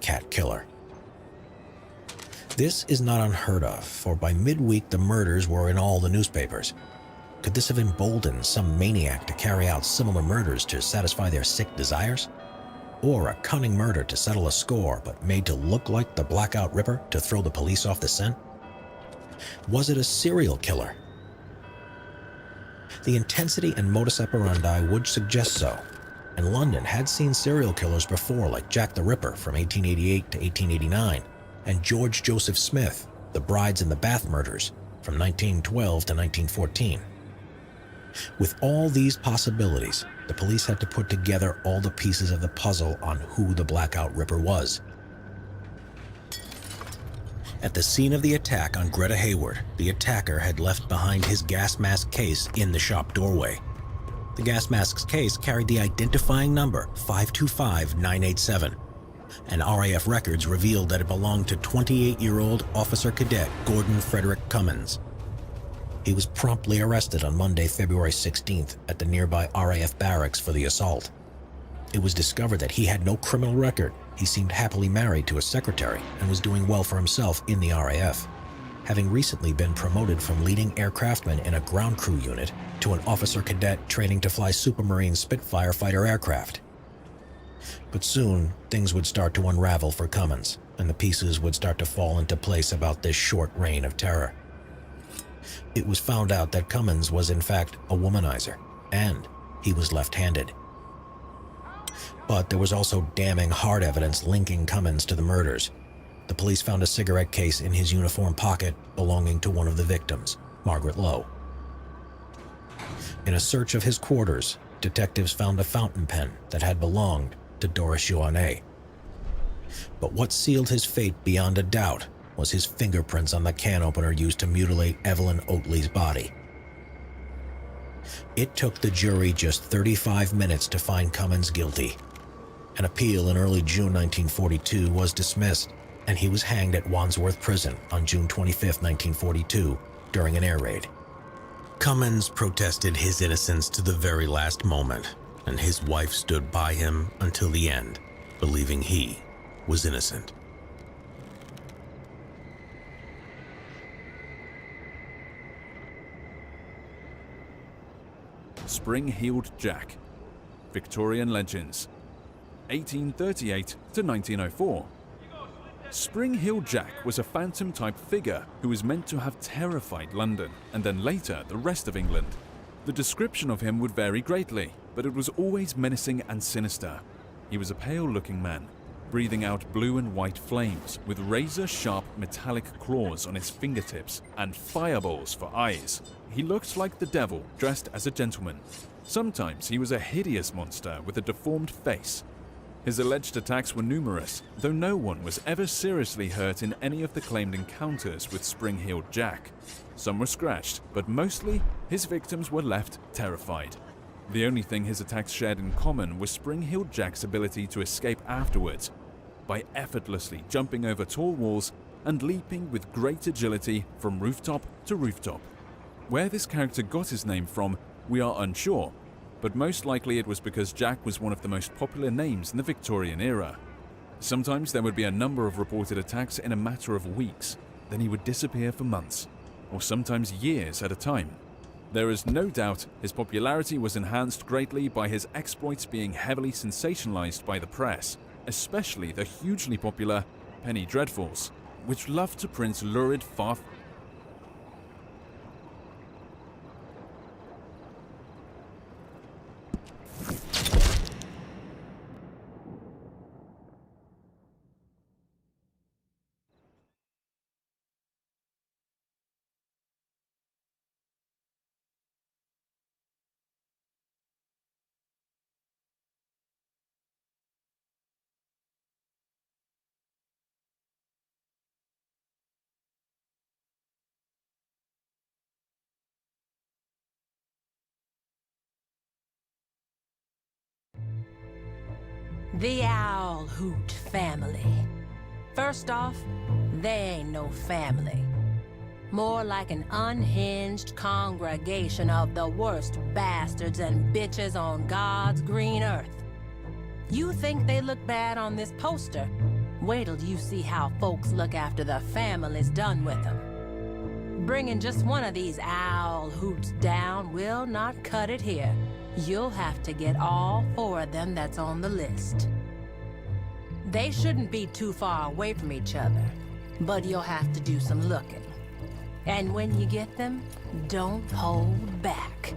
copycat killer. This is not unheard of, for by midweek the murders were in all the newspapers. Could this have emboldened some maniac to carry out similar murders to satisfy their sick desires? Or a cunning murder to settle a score, but made to look like the Blackout Ripper to throw the police off the scent? Was it a serial killer? The intensity and modus operandi would suggest so, and London had seen serial killers before, like Jack the Ripper from 1888 to 1889, and George Joseph Smith, the Brides in the Bath murders from 1912 to 1914. With all these possibilities, the police had to put together all the pieces of the puzzle on who the Blackout Ripper was. At the scene of the attack on Greta Hayward, the attacker had left behind his gas mask case in the shop doorway. The gas mask's case carried the identifying number 525987, and RAF records revealed that it belonged to 28-year-old Officer Cadet Gordon Frederick Cummins. He was promptly arrested on Monday, February 16th at the nearby RAF barracks for the assault. It was discovered that he had no criminal record. He seemed happily married to a secretary and was doing well for himself in the RAF, having recently been promoted from leading aircraftman in a ground crew unit to an officer cadet training to fly Supermarine Spitfire fighter aircraft. But soon, things would start to unravel for Cummins, and the pieces would start to fall into place about this short reign of terror. It was found out that Cummins was in fact a womanizer, and he was left-handed. But there was also damning hard evidence linking Cummins to the murders. The police found a cigarette case in his uniform pocket belonging to one of the victims, Margaret Lowe. In a search of his quarters, detectives found a fountain pen that had belonged to Doris Joannet. But what sealed his fate beyond a doubt was his fingerprints on the can opener used to mutilate Evelyn Oatley's body. It took the jury just 35 minutes to find Cummins guilty. An appeal in early June 1942 was dismissed, and he was hanged at Wandsworth Prison on June 25, 1942, during an air raid. Cummins protested his innocence to the very last moment, and his wife stood by him until the end, believing he was innocent. Spring-Heeled Jack, Victorian Legends, 1838 to 1904. Spring-Heeled Jack was a phantom-type figure who was meant to have terrified London and then later the rest of England. The description of him would vary greatly, but it was always menacing and sinister. He was a pale-looking man, breathing out blue and white flames with razor-sharp metallic claws on his fingertips and fireballs for eyes. He looked like the devil dressed as a gentleman. Sometimes he was a hideous monster with a deformed face. His alleged attacks were numerous, though no one was ever seriously hurt in any of the claimed encounters with Spring-Heeled Jack. Some were scratched, but mostly his victims were left terrified. The only thing his attacks shared in common was Spring-Heeled Jack's ability to escape afterwards by effortlessly jumping over tall walls and leaping with great agility from rooftop to rooftop. Where this character got his name from, we are unsure, but most likely it was because Jack was one of the most popular names in the Victorian era. Sometimes there would be a number of reported attacks in a matter of weeks, then he would disappear for months, or sometimes years at a time. There is no doubt his popularity was enhanced greatly by his exploits being heavily sensationalized by the press, especially the hugely popular Penny Dreadfuls, which loved to print lurid The Owl Hoot family. First off, they ain't no family. More like an unhinged congregation of the worst bastards and bitches on God's green earth. You think they look bad on this poster? Wait till you see how folks look after the families done with them. Bringing just one of these owl hoots down will not cut it here. You'll have to get all 4 of them that's on the list. They shouldn't be too far away from each other, but you'll have to do some looking. And when you get them, don't hold back.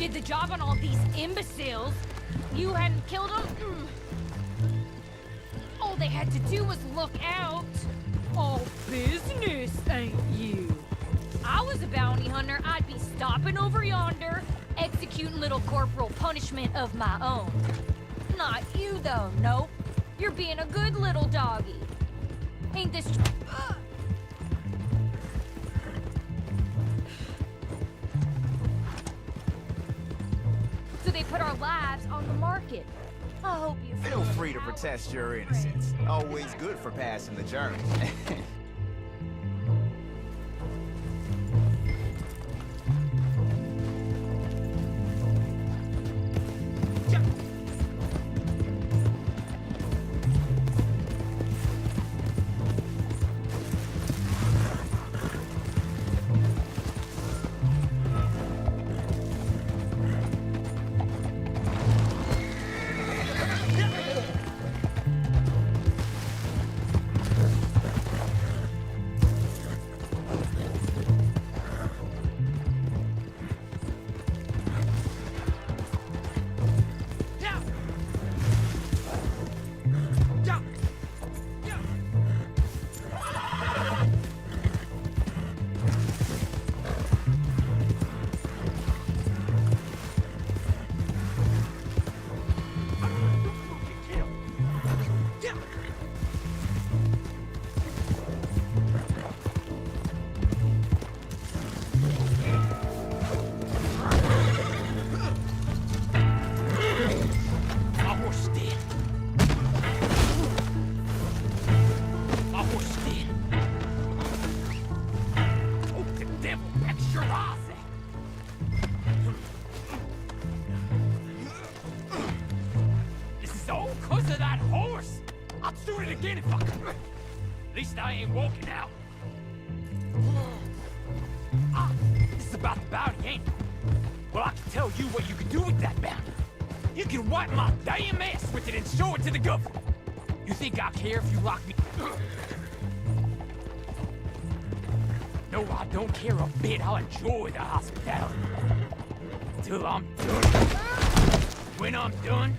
did the job on all these imbeciles. You hadn't killed them? All they had to do was look out. All business, ain't you? I was a bounty hunter, I'd be stopping over yonder, executing little corporal punishment of my own. Not you, though, nope. You're being a good little doggy. Ain't this... So they put our lives on the market. I hope you Feel free to protest your innocence. Always good for passing the journey. Again if I could. At least I ain't walking out. This is about the bounty, ain't it? Well, I can tell you what you can do with that bounty. You can wipe my damn ass with it and show it to the government. You think I care if you lock me? No, I don't care a bit. I'll enjoy the hospitality. Till I'm done. When I'm done,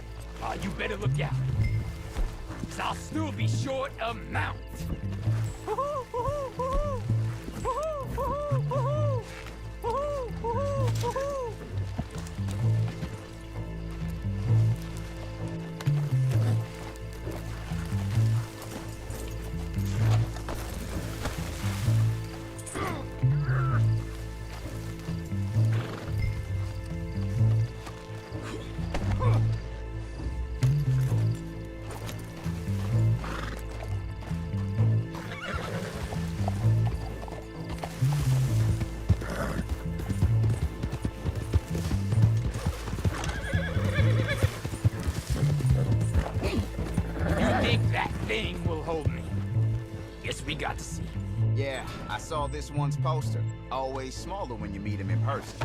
you better look out. I'll still be short a mount. Got to see. Yeah, I saw this one's poster. Always smaller when you meet him in person.